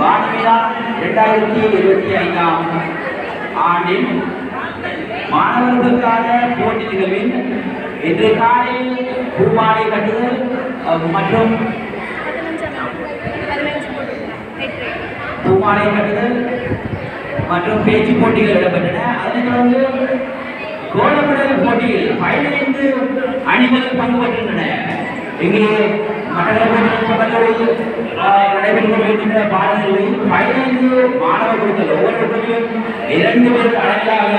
வானவிழா 2025 ஆண்டின் மாணவர்களுக்கான போட்டி நிகழ்வில் இன்று காலையில் பூமாலை கட்டுதல் மற்றும் பூமாலை கட்டுதல் மற்றும் பேச்சு போட்டிகள் இடம்பெற்றன. அதனைத் தொடர்ந்து கோலமிடல் போட்டியில் 15 அணிகள் பங்கு பெற்றுள்ளன. இங்கே மட்டக்களப்பு நடைபெற்று வருகின்ற பாடங்களில் 15 மாணவ குழுக்கள் ஒவ்வொருவருக்கும் 2 பேர் அடங்கலாக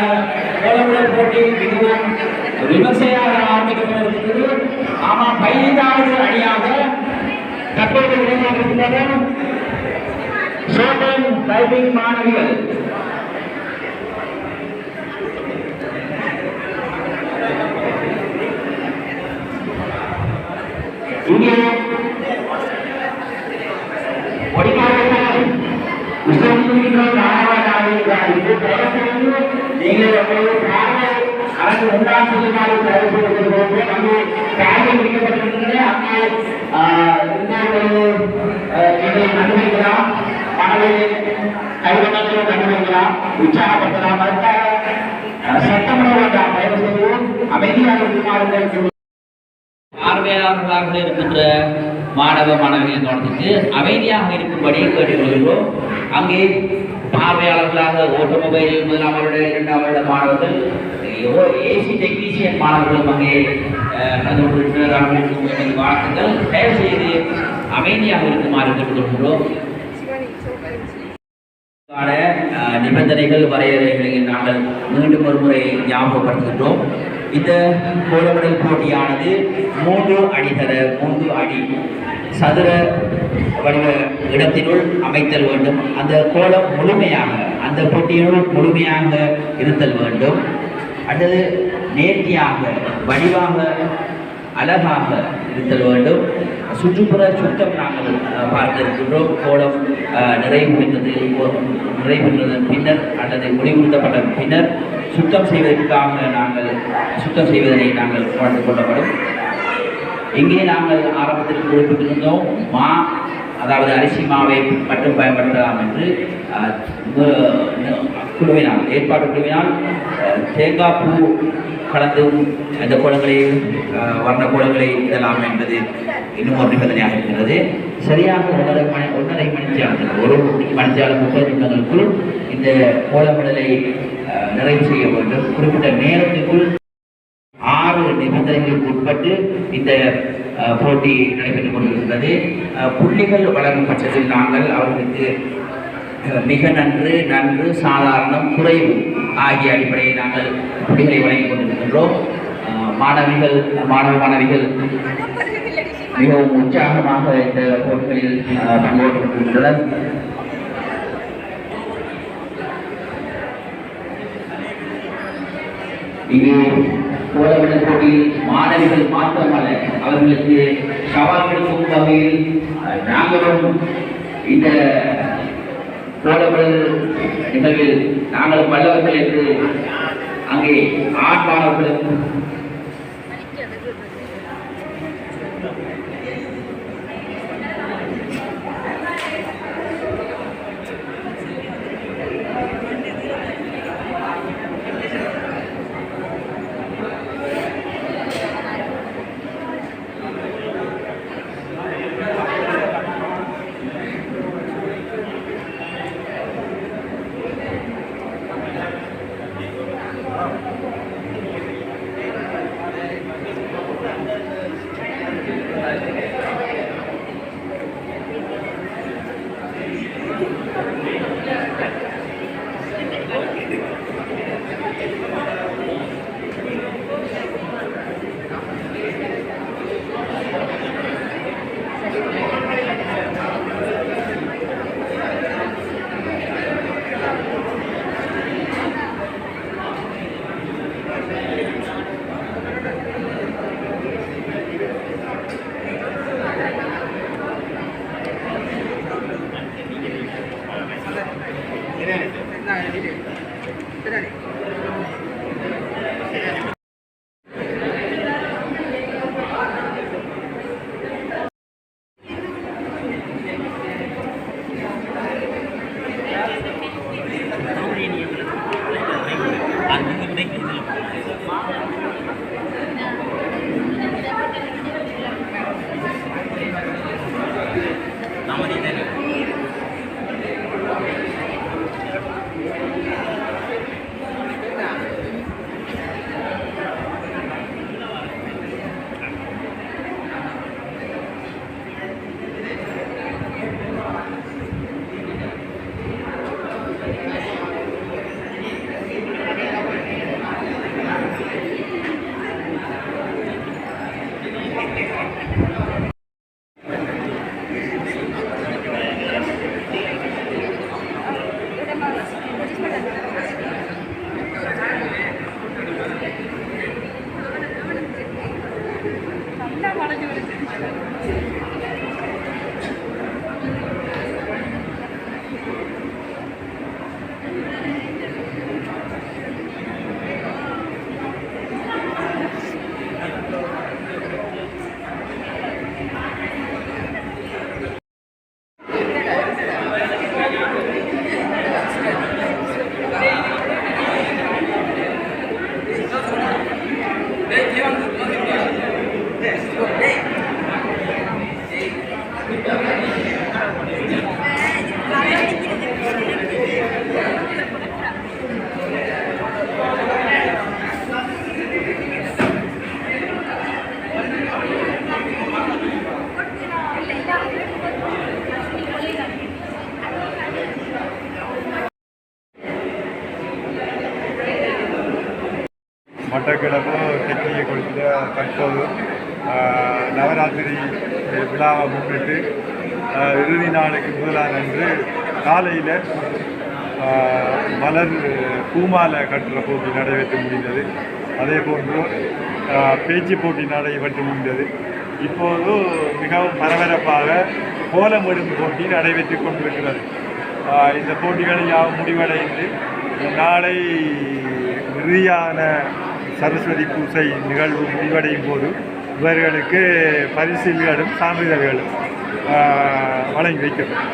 கோலமிடல் போட்டி மிகவும் விமர்சையாக ஆரம்பிக்கப்பட்டிருக்கிறது. ஆமாம், 15வது அணியாக தற்போது விளையாடுகின்றன சோதன் டைப்பிங் மாணவிகள். இங்கே உற்சாகப்படுத்தலாம். சட்டமன்ற அமைதியாக பார்வையாளர்களாக இருக்கின்ற மாணவ மாணவிகளின் கவனத்துக்கு அமைதியாக இருக்கும்படி கேட்டுக்கொள்கிறோம். அங்கே பார்வையாளர்களாக ஆட்டோமொபைல் 1ஆம் வருட 2ஆம் வருட மாணவர்கள், ஏசி டெக்னீசியன் மாணவர்களும் அங்கே நடந்து கொண்டிருக்கிறார்கள். வாழ்த்துக்கள். தயவு செய்து அமைதியாக இருக்குமாறு கேட்டுக்கொள்கிறோம். நிபந்தனைகள் வரையறைகளை நாங்கள் மீண்டும் ஒரு முறை ஞாபகப்படுத்துகின்றோம். இந்த கோலமிடல் போட்டியானது 3 அடி சதுர வடிவ இடத்தினுள் அமைத்தல் வேண்டும். அந்த கோலம் முழுமையாக அந்த போட்டியினுள் முழுமையாக இருத்தல் வேண்டும். அடுத்தது நேர்த்தியாக வடிவாக அழகாக இருத்தல் வேண்டும். சுற்றுப்புற சுத்தம் நாங்கள் பார்க்க இருக்கின்றோம். கோலம் நிறைவுற்றதன் பின்னர் அல்லது முடிவுறுத்தப்பட்ட பின்னர் சுத்தம் செய்வதற்காக சுத்தம் செய்வதனை நாங்கள் பார்த்து கொள்ளப்படும். இங்கே நாங்கள் ஆரம்பத்தில் குறிப்பிட்டிருந்தோம், அதாவது அரிசி மாவை மட்டும் பயன்படுத்தலாம் என்று ஏற்பாடு குழுவினால் தேங்காய் பூ கலந்து அந்த கோலங்களை வர்ண கோலங்களை இடலாம் என்பது இன்னும் ஒரு நிபந்தனையாக இருக்கிறது. சரியாக 1.5 மணித்தியாலத்தில் 1 மணித்தியாலம் 30 நிமிடங்களுக்குள் இந்த கோலமிடலை நிறைவு செய்ய வேண்டும். குறிப்பிட்ட நேரத்திற்குள் 6 நிபந்தனைகளுக்கு உட்பட்டு இந்த போட்டி நடைபெற்றுக் கொண்டிருக்கிறது. புள்ளிகள் வழங்கும் பட்சத்தில் நாங்கள் அவர்களுக்கு மிக நன்று, சாதாரணம், குறைவு ஆகிய அடிப்படையில் நாங்கள் புள்ளிகளை வழங்கிக் கொண்டிருக்கின்றோம். மாணவ மாணவிகள் மிகவும் உற்சாகமாக இந்த போட்டிகளில் பங்கேற்றுக் கொண்டிருக்கின்றனர். இங்கே கோலமிடல் போட்டியில் மாணவிகள் மாற்றமல்ல, அவர்களுக்கு சவால் கொடுக்கும் வகையில் நாங்களும் இந்த கோலமிடல் நிகழ்வில் நாங்களும் வல்லவர்கள் என்று அங்கே ஆண் மாணவர்களுக்கு மட்டக்கிழப்பு தெற்கிய குளத்தில் தற்போது நவராத்திரி விழாவை முன்னிட்டு இறுதி நாளுக்கு முதலான அன்று காலையில் மலர் பூமாலை கட்டுற போட்டி நடைபெற்று முடிந்தது. அதே போன்று பேச்சு போட்டி நடைபெற்று முடிந்தது. இப்போது மிகவும் பரபரப்பாக கோலமிடும் போட்டி நடைபெற்று கொண்டிருக்கிறது. இந்த போட்டிகள் யாவும் முடிவடைந்து நாளை இறுதியான சரஸ்வதி பூசை நிகழ்வு முடிவடையும் போது இவர்களுக்கு பரிசில்களும் சான்றிதழ்களும் வழங்கி வைக்கப்படும்.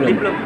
டிப்ளமோ.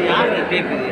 யார் டேப் இது?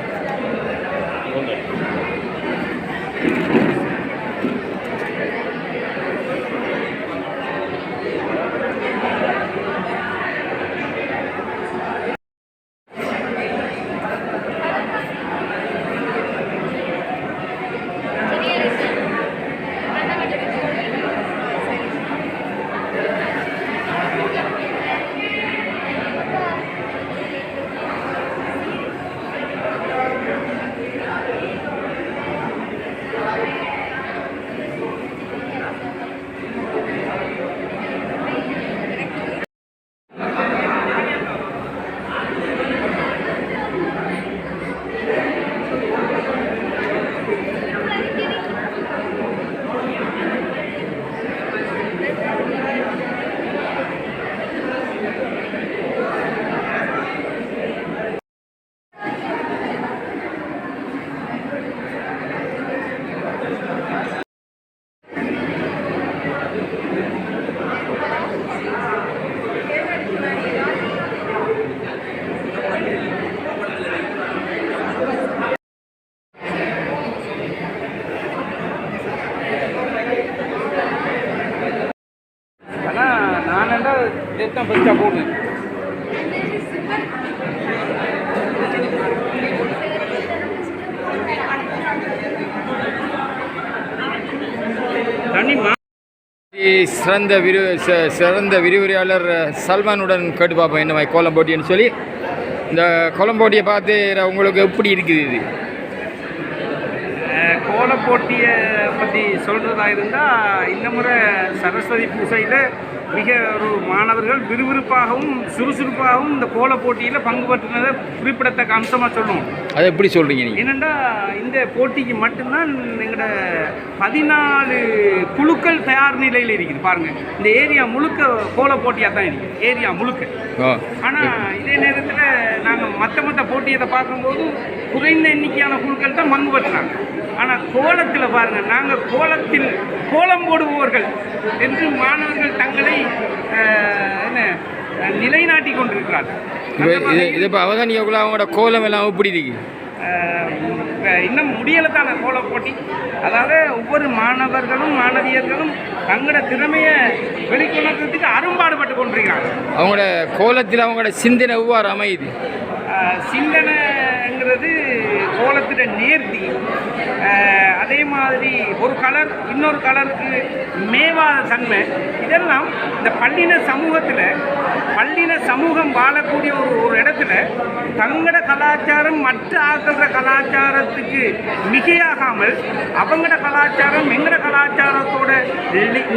தான் ஃபஸ்ட்டாக போடுவேன். சிறந்த விரிவுரையாளர் சல்மானுடன் கேட்டு பார்ப்போம் என்ன மாதிரி கோலம் போட்டின்னு சொல்லி. இந்த கோலம் போட்டியை பார்த்து உங்களுக்கு எப்படி இருக்குது? இது கோலம் போட்டியை பற்றி சொல்கிறதா இருந்தால் இந்த முறை சரஸ்வதி பூஜையில் மிக ஒரு மாணவர்கள் விறுவிறுப்பாகவும் சுறுசுறுப்பாகவும் இந்த கோல போட்டியில் பங்கு பெற்றினதை குறிப்பிடத்தக்க அம்சமாக சொல்லணும். அதை எப்படி சொல்கிறீங்க நீங்கள்? என்னென்னா இந்த போட்டிக்கு மட்டும்தான் எங்களோட 14 குழுக்கள் தயார் நிலையில் இருக்குது. பாருங்கள், இந்த ஏரியா முழுக்க கோல போட்டியாக தான் இருக்குது, ஏரியா முழுக்க. ஆனால் இதே நேரத்தில் நாங்கள் மற்ற போட்டியை பார்க்கும்போது குறைந்த எண்ணிக்கையான குழுக்கள் தான் பங்கு பெற்றாங்க. ஆனால் கோலத்தில் பாருங்கள், நாங்கள் கோலத்தில் கோலம் போடுபவர்கள் என்று மாணவர்கள் தங்களை நிலைநாட்டி கொண்டிருக்கிறார்கள். இது இப்போ அவதானியக்குள்ள அவங்களோட கோலம் எல்லாம் எப்படி இருக்கு? இன்னும் முடியலை தானே கோல போட்டி. அதாவது ஒவ்வொரு மாணவர்களும் மாணவியர்களும் தங்களோட திறமையை வெளிக்கொணர்றதுக்கு அரும்பாடுபட்டு கொண்டிருக்கிறாங்க. அவங்களோட கோலத்தில் அவங்களோட சிந்தனை எவ்வாறு அமையுது? சிந்தனைங்கிறது கோலத்திட நேர்த்தி. அதே மாதிரி ஒரு கலர் இன்னொரு கலருக்கு மேவாத தன்மை, இதெல்லாம் இந்த பல்லின சமூகம் வாழக்கூடிய ஒரு இடத்துல தங்களோட கலாச்சாரம் மற்ற ஆக்கிற கலாச்சாரத்துக்கு மிகையாகாமல் அவங்களோட கலாச்சாரம் எங்களோட கலாச்சாரத்தோட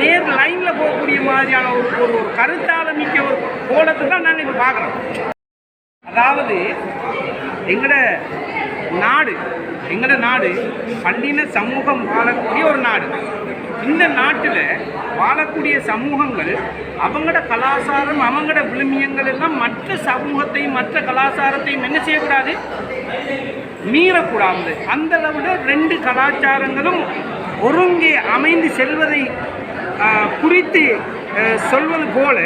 நேர் லைனில் போகக்கூடிய மாதிரியான ஒரு கருத்தால மிக்க ஒரு கோலத்தை தான் நாங்கள் இப்போ பார்க்குறோம். அதாவது எங்களோட நாடு பல்லின சமூகம் வாழக்கூடிய ஒரு நாடு. இந்த நாட்டில் வாழக்கூடிய சமூகங்கள் அவங்களோட கலாச்சாரம் அவங்களோட விழுமியங்கள் எல்லாம் மற்ற சமூகத்தையும் மற்ற கலாச்சாரத்தையும் என்ன செய்யக்கூடாது, மீறக்கூடாது. அந்த அளவில் 2 கலாச்சாரங்களும் ஒருங்கே அமைந்து செல்வதை குறித்து சொல்வது போல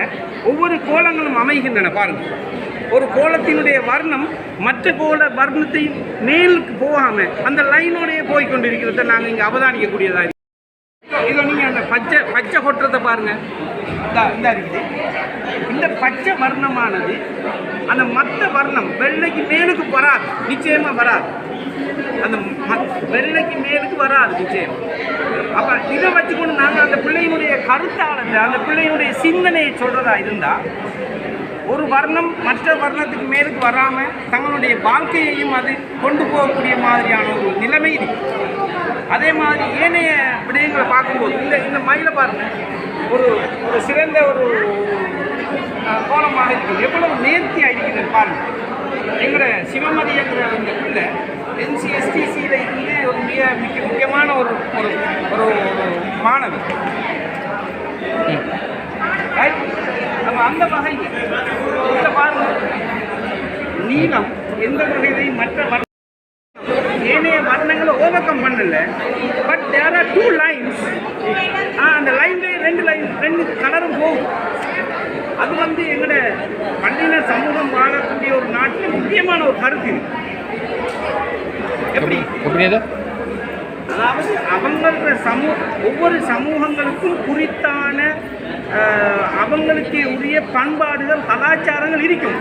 ஒவ்வொரு கோலங்களும் அமைகின்றன. பாருங்கள், ஒரு கோலத்தினுடைய வர்ணம் மற்ற கோல வர்ணத்தை மேலுக்கு போகாமல் அந்த லைனோடையே போய்கொண்டிருக்கிறத நாங்கள் இங்கே அவதானிக்கக்கூடியதாக. இதை நீங்கள் அந்த பச்சை கொட்டுறதை பாருங்கள், இந்த இருக்குது. இந்த பச்சை வர்ணமானது அந்த மற்ற வர்ணம் வெள்ளைக்கு மேலுக்கு வராது, நிச்சயமாக வராது. அந்த வெள்ளைக்கு மேலுக்கு வராது நிச்சயம். அப்போ இதை வச்சுக்கொண்டு நாங்கள் அந்த பிள்ளையினுடைய கருத்தாளத்தை அந்த பிள்ளையினுடைய சிந்தனையை சொல்கிறதா இருந்தால் ஒரு வர்ணம் மற்ற வர்ணத்துக்கு மேலுக்கு வராமல் தங்களுடைய வாழ்க்கையையும் அது கொண்டு போகக்கூடிய மாதிரியான ஒரு நிலைமை இருக்கு. அதே மாதிரி ஏனைய விடயங்களை பார்க்கும்போது இந்த மயிலை பாருங்கள், ஒரு ஒரு சிறந்த ஒரு கோலமாக இருக்குது, எவ்வளவு நேர்த்தியாக இருக்குது பாருங்கள். எங்களோட சிவமதி என்கிற அந்த பிள்ளை NCSTCயில் இருந்து ஒரு முக்கியமான ஒரு ஒரு ஒரு மாணவி. நம்ம அந்த வகையில் பாருங்கள், நீளம் எந்த வகையிலையும் மற்ற ஏனைய வர்ணங்களை ஓவர்கம் பண்ணல. But there are 2 lines. அந்த லைன்லேயே 2 கலரும் போகும். அது எங்களோட பண்டின சமூகம் வாழக்கூடிய ஒரு நாட்டில் முக்கியமான ஒரு கருத்து இருக்கு. எப்படி அதாவது அவங்களோட ஒவ்வொரு சமூகங்களுக்கும் குறித்தான அவங்களுக்கு உரிய பண்பாடுகள் கலாச்சாரங்கள் இருக்கும்.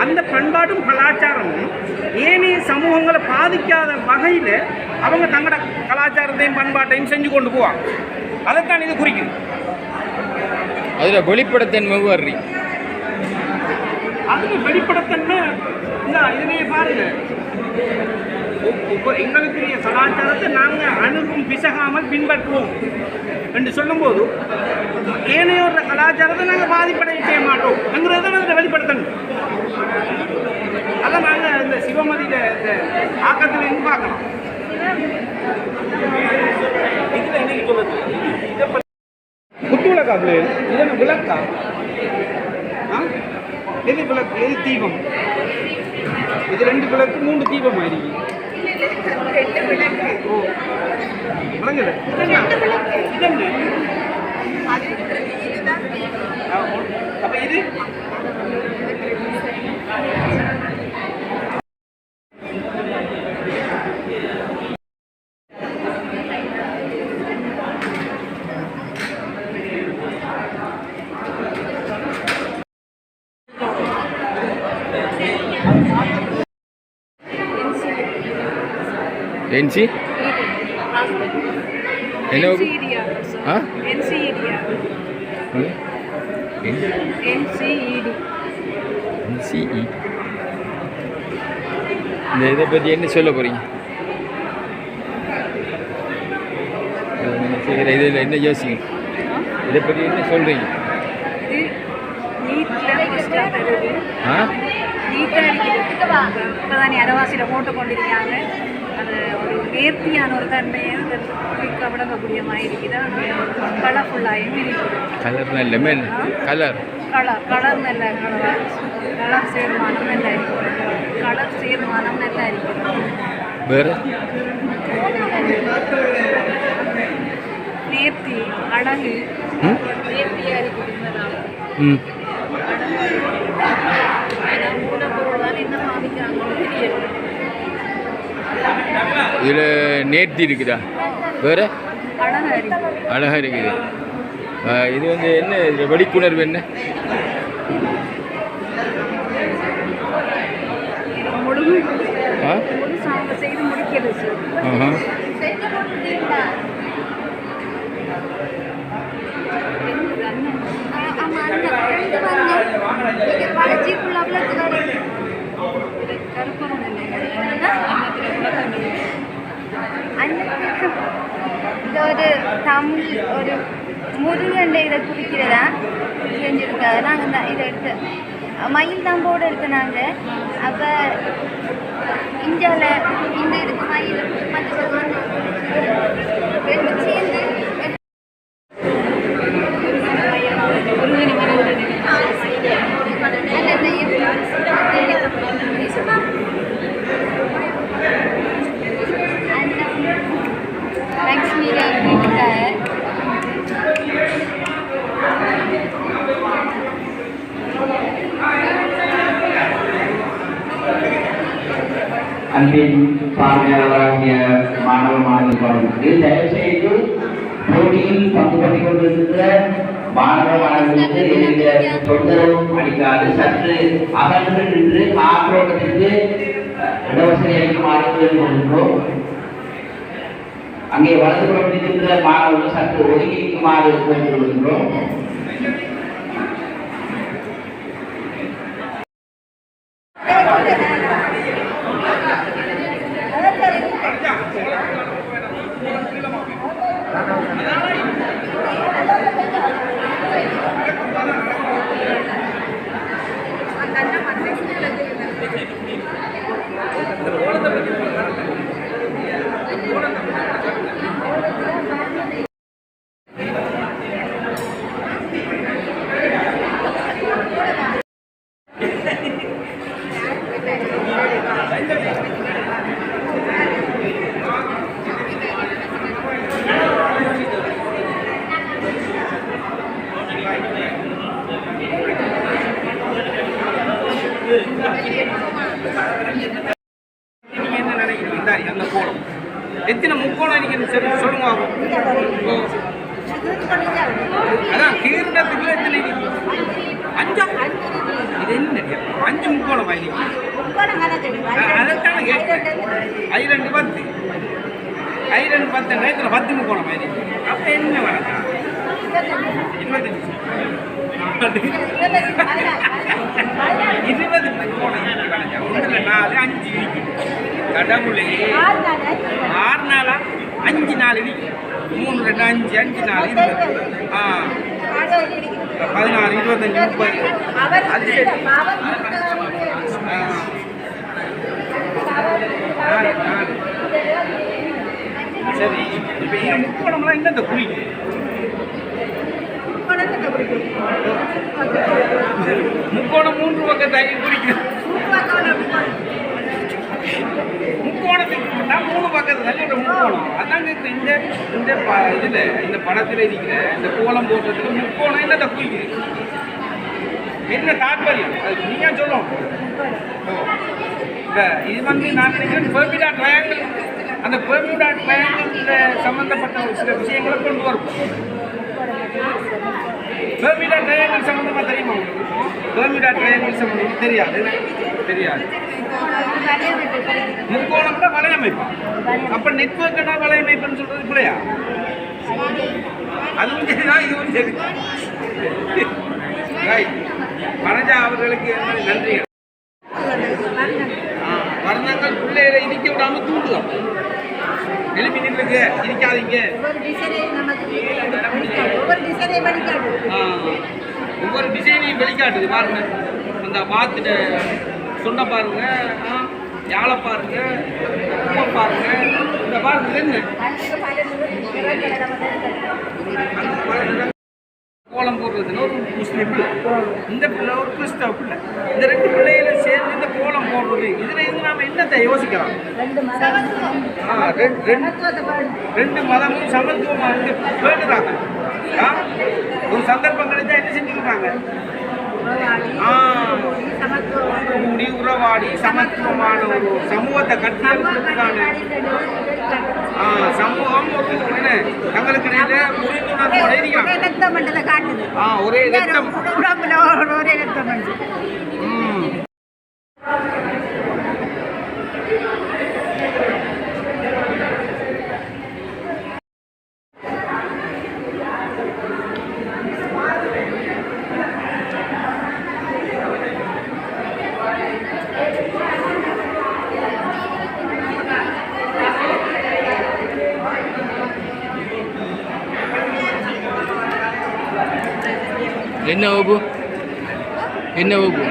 அந்த பண்பாடும் கலாச்சாரமும் ஏனைய சமூகங்களை பாதிக்காத வகையில் அவங்க தங்களோட கலாச்சாரத்தையும் பண்பாட்டையும் செஞ்சு கொண்டு போவாங்க. அதைத்தான் இது குறிக்குது. அதில் வெளிப்படத்தன்மை வர்றி அதுக்கு வெளிப்படத்தன்மை இல்லை. இதுலேயே பாருங்க, எங்களுக்குரிய கலாச்சாரத்தை நாங்கள் அணுகும் பிசகாமல் பின்பற்றுவோம் என்று சொல்லும்போது ஏனையோட கலாச்சாரத்தை நாங்கள் பாதிப்படைய செய்ய மாட்டோம் என்கிறத அதில் வெளிப்படுத்தணும். அதை நாங்கள் இந்த சிவமதியில இந்த ஆக்கத்திலிருந்து பார்க்கலாம். இதில் என்னைக்கு சொல்லுது இதை பற்றி குத்துவிளக்கா பிள்ளைகள், இதென்ன விளக்கா? எது விளக்கு, எது தீபம்? இது 2 விளக்கு 3 தீபம் ஆயிருக்கு. ஓ விளங்குது. அப்ப இது NC என்ன ஆ NCED இந்த இதை பற்றி என்ன சொல்ல போகிறீங்க? இதில் என்ன யோசிங்க? இதை பற்றி என்ன சொல்கிறீங்க? ஆ இப்போதான் அரவாசியில் போட்டு கொண்டிருக்காங்க. அது ஒரு நேர்த்தியான ஒரு தன்மையை விளங்கக்கூடிய மாதிரி இருக்குது. கலர்ஃபுல்லாகவும் இருக்குது. கலர் நல்ல மேல் கலர் கலர் நல்ல கலர் சேர்மானம் நல்லா இருக்குது. கலர் சேர்மானம் நல்லா இருக்குது. வேறு நேர்த்தி அழகு நேர்த்தியாக இருக்குது. மூலப்பொருளால் என்ன பாதிக்கிறாங்கன்னு தெரியல. இதில் நேர்த்தி இருக்குதா? வேறு அழகாக இருக்குது. இது என்ன இதில் வெளிப்புணர்வு என்ன? செய்து முடிக்கிறது. இது ஒரு தமிழ் ஒரு முருகண்டை இதை குறிக்கிறதா செஞ்சுருக்காங்க. நாங்கள் தான் இதை எடுத்து மயில் தான் போட எடுத்து நாங்கள். அப்போ இந்தியாவில் இந்த இதுக்கு மயில் மற்ற ரெண்டு சேர்ந்து லக்ஷ்மி அன்பின் பார்வையாளராகிய மாணவ மாணவிகளுக்கு தயவுசெய்து போட்டியில் பங்கு பெற்றுக் கொண்டிருக்கிற மாணவ மாணவர்களுக்கு எந்த தொந்தரவும் அளிக்காது சற்று அகன்று நின்று காற்றோட்டத்திற்கு இடவசதி அளிக்குமாறு கேட்டுக்கொள்கின்றோம். அங்கே வலதுபுறம் இருக்கின்ற மாணவர்கள் சற்று ஒதுங்கி இருக்குமாறு கேட்டுக்கொள்கின்றோம். நீங்க என்ன நினைக்கிறீங்க அந்த கோலம் எத்தனை முக்கோணம் நீங்க சொல்லுங்க அதான் கீர்ணத்துக்குள்ள எத்தனை அஞ்சா இது என்ன 5 முக்கோணம் அதைத்தான கேட்கிறேன். ஐரெண்டு 10 நேரத்தில் 10 முக்கோணம் அப்ப என்ன வேணா 20 முக்கோணம் 1 4 5 கடவுளே 6 நாளா 5 நாள் 3 2 5 5 நாள் 16 25 30 அது சரி. இப்போ இந்த முக்கோணம்லாம் என்னத்தை குறிக்கும்? முக்கோணம் 3 பக்கத்தை குறிக்கும். முக்கோணத்துக்கு 3 பக்கத்து தள்ளி ஒரு முக்கோணம் அதாங்க இந்த இதில் இந்த படத்தில் இருக்கிற இந்த கோலம் போடுறதுக்கு முக்கோணம் என்னத்தை குறிக்குது? என்ன தாற்பயம் அது நீங்க சொல்லணும். இப்போ இது நான் நினைக்கிறேன் பெர்மிடா ட்ரையாங்கிள். அந்த பெர்மிடா ட்ரையாங்கிள் சம்மந்தப்பட்ட ஒரு சில விஷயங்களை கொண்டு வரும். பெர்மிடா ட்ரையாங்கிள் சம்மந்தமாக தெரியுமா உங்களுக்கு? பெர்மிடா ட்ரையாங்கிள் சம்மந்தம் தெரியாது. முக்கோணம்னா வலையமைப்பு. அப்ப நெட்வொர்க்கா வலையமைப்புன்னு சொல்றது பிள்ளையா? அதுவும் சரிதான், இதுவும் சரி. வனஜா அவர்களுக்கு நன்றி. வர்ணங்கள் பிள்ளைகளை இடிக்க விடாம தூண்டுதான். எழுப்பி நின்றுங்க, இடிக்காதீங்க. ஒவ்வொரு டிசைனையும் வெளிக்காட்டுது பாருங்க. அந்த பார்த்துட்ட சொன்ன பாருங்க, யாழை பாருங்க, உப்பை பாருங்க, இந்த பாருங்க என்ன கோலம் போடுறதுல ஒரு முஸ்லீம் பிள்ளை, இந்த பிள்ளை ஒரு கிறிஸ்தவ பிள்ளை. இந்த 2 பிள்ளைகளை சேர்ந்து இந்த கோலம் போடுறது இதுல இருந்து நாம என்னத்தை யோசிக்கலாம்? 2 மதமும் சமத்துவமா இருந்து வேண்டுறாங்க. ஒரு சந்தர்ப்பம் கிடைச்சா என்ன செஞ்சுக்கிறாங்க? கூடி உறவாடி சமத்துவமான ஒரு சமூகத்தை கட்டியெழுப்பதற்கான சமூகம் ஒரு தங்களுக்கு ஒரே ரத்தம் என்ன வகுப்பு?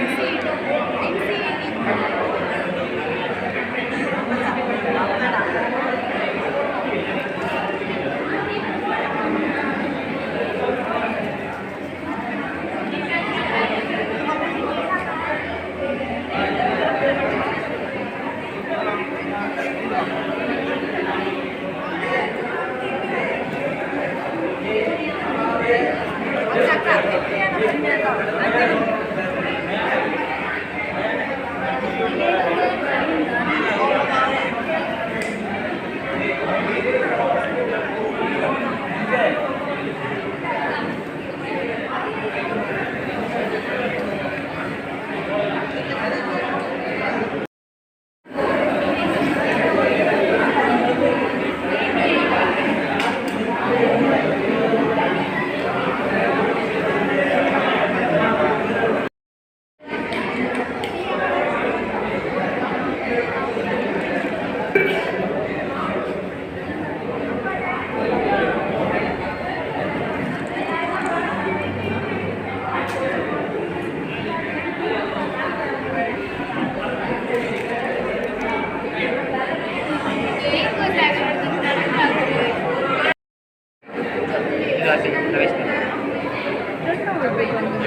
எத்தனை ரூபாய்க்கு வந்து